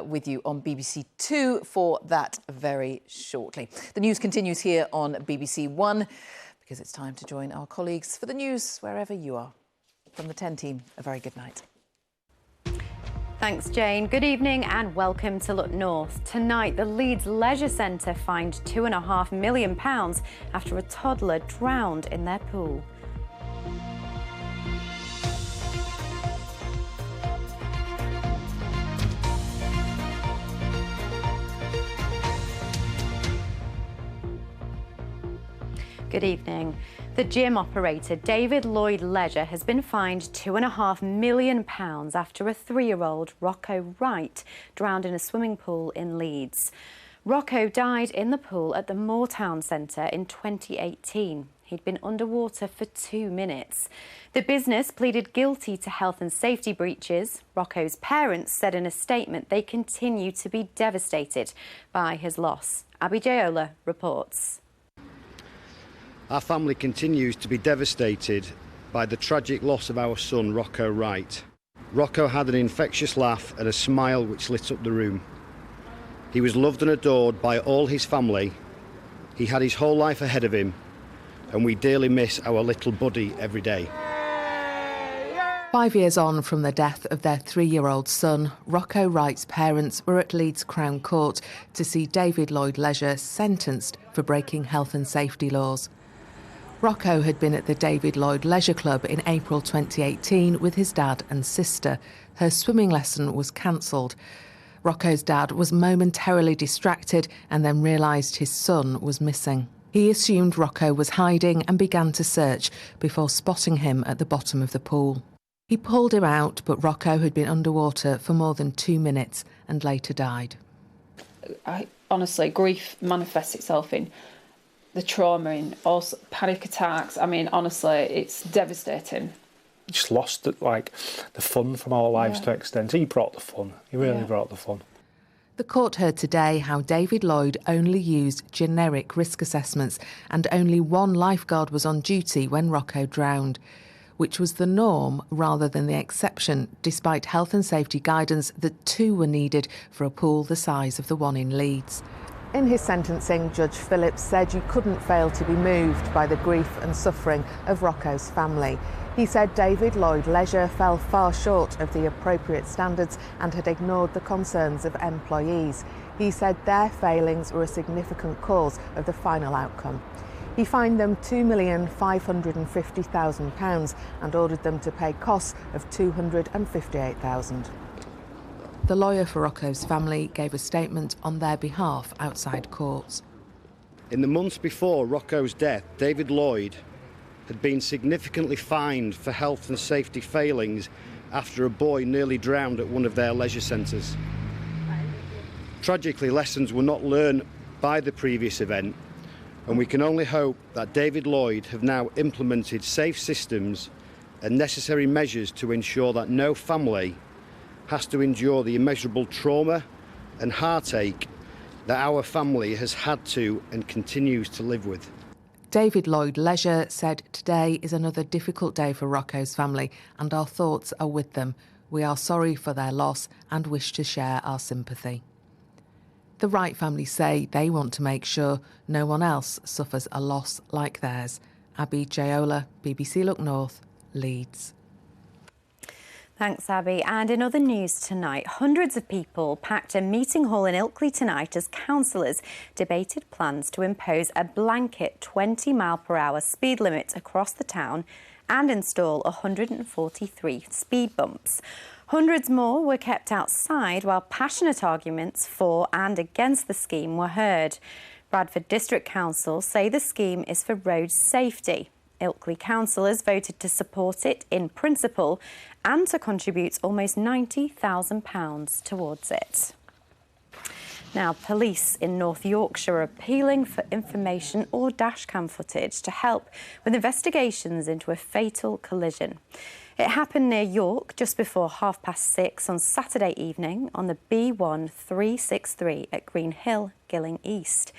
with you on BBC Two for that very shortly. The news continues here on BBC One because it's time to join our colleagues for the news wherever you are. From the 10 team, a very good night. Thanks, Jane. Good evening and welcome to Look North. Tonight, the Leeds Leisure Centre fined £2.5 million after a toddler drowned in their pool. Good evening. The gym operator David Lloyd Leisure has been fined £2.5 million after a 3-year-old, Rocco Wright, drowned in a swimming pool in Leeds. Rocco died in the pool at the Moortown Centre in 2018. He'd been underwater for 2 minutes. The business pleaded guilty to health and safety breaches. Rocco's parents said in a statement they continue to be devastated by his loss. Abby Jayola reports. Our family continues to be devastated by the tragic loss of our son, Rocco Wright. Rocco had an infectious laugh and a smile which lit up the room. He was loved and adored by all his family. He had his whole life ahead of him, and we dearly miss our little buddy every day. 5 years on from the death of their 3-year-old son, Rocco Wright's parents were at Leeds Crown Court to see David Lloyd Leisure sentenced for breaking health and safety laws. Rocco had been at the David Lloyd Leisure Club in April 2018 with his dad and sister. Her swimming lesson was cancelled. Rocco's dad was momentarily distracted and then realised his son was missing. He assumed Rocco was hiding and began to search before spotting him at the bottom of the pool. He pulled him out, but Rocco had been underwater for more than 2 minutes and later died. Honestly, grief manifests itself in the trauma, in also panic attacks. I mean, honestly, it's devastating. Just lost the fun from our lives to extent. He brought the fun. He really brought the fun. The court heard today how David Lloyd only used generic risk assessments and only one lifeguard was on duty when Rocco drowned, which was the norm rather than the exception, despite health and safety guidance that 2 were needed for a pool the size of the one in Leeds. In his sentencing, Judge Phillips said you couldn't fail to be moved by the grief and suffering of Rocco's family. He said David Lloyd Leisure fell far short of the appropriate standards and had ignored the concerns of employees. He said their failings were a significant cause of the final outcome. He fined them £2,550,000 and ordered them to pay costs of £258,000. The lawyer for Rocco's family gave a statement on their behalf outside courts. In the months before Rocco's death, David Lloyd had been significantly fined for health and safety failings after a boy nearly drowned at one of their leisure centres. Tragically, lessons were not learned by the previous event, and we can only hope that David Lloyd have now implemented safe systems and necessary measures to ensure that no family has to endure the immeasurable trauma and heartache that our family has had to and continues to live with. David Lloyd Leisure said today is another difficult day for Rocco's family and our thoughts are with them. We are sorry for their loss and wish to share our sympathy. The Wright family say they want to make sure no one else suffers a loss like theirs. Abby Jayola, BBC Look North, Leeds. Thanks, Abby. And in other news tonight, hundreds of people packed a meeting hall in Ilkley tonight as councillors debated plans to impose a blanket 20-mile-per-hour speed limit across the town and install 143 speed bumps. Hundreds more were kept outside while passionate arguments for and against the scheme were heard. Bradford District Council say the scheme is for road safety. Ilkley councillors voted to support it in principle and to contribute almost £90,000 towards it. Now, police in North Yorkshire are appealing for information or dashcam footage to help with investigations into a fatal collision. It happened near York just before 6:30 on Saturday evening on the B1363 at Green Hill, Gilling East.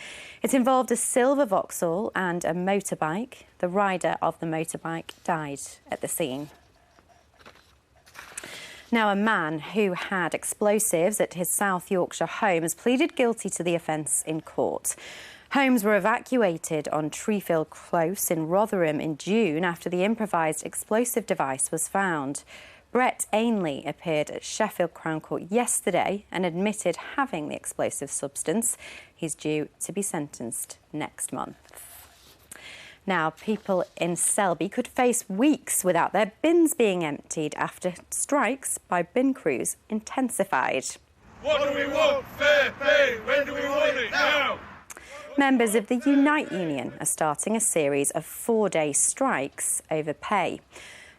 It involved a silver Vauxhall and a motorbike. The rider of the motorbike died at the scene. Now, a man who had explosives at his South Yorkshire home has pleaded guilty to the offence in court. Homes were evacuated on Treefield Close in Rotherham in June after the improvised explosive device was found. Brett Ainley appeared at Sheffield Crown Court yesterday and admitted having the explosive substance. He's due to be sentenced next month. Now, people in Selby could face weeks without their bins being emptied after strikes by bin crews intensified. What do we want? Fair pay. When do we want it? Now! Members of the Unite Union are starting a series of 4-day strikes over pay.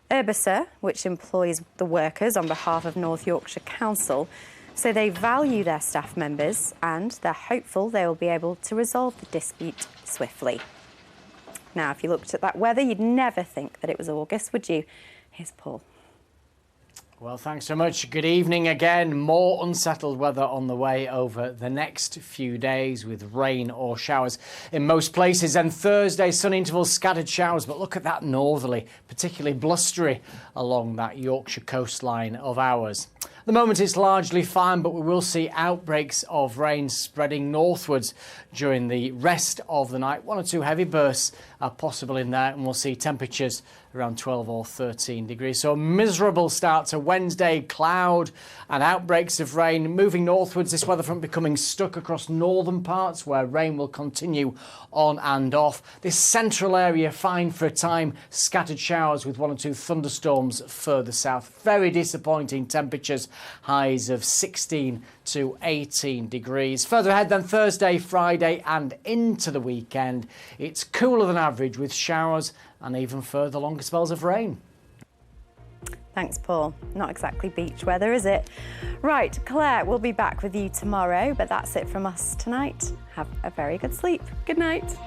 Urbaser, which employs the workers on behalf of North Yorkshire Council, say they value their staff members and they're hopeful they will be able to resolve the dispute swiftly. Now, if you looked at that weather, you'd never think that it was August, would you? Here's Paul. Well, thanks so much. Good evening again. More unsettled weather on the way over the next few days with rain or showers in most places. And Thursday, sun intervals, scattered showers. But look at that northerly, particularly blustery along that Yorkshire coastline of ours. At the moment it's largely fine, but we will see outbreaks of rain spreading northwards during the rest of the night. 1 or 2 heavy bursts are possible in there, and we'll see temperatures around 12 or 13 degrees. So a miserable start to Wednesday, cloud and outbreaks of rain moving northwards. This weather front becoming stuck across northern parts where rain will continue on and off. This central area fine for a time, scattered showers with 1 or 2 thunderstorms further south. Very disappointing temperatures, highs of 16 to 18 degrees. Further ahead then Thursday, Friday and into the weekend, it's cooler than average with showers and even further longer spells of rain. Thanks, Paul. Not exactly beach weather, is it? Right, Claire will be back with you tomorrow, but that's it from us tonight. Have a very good sleep. Good night.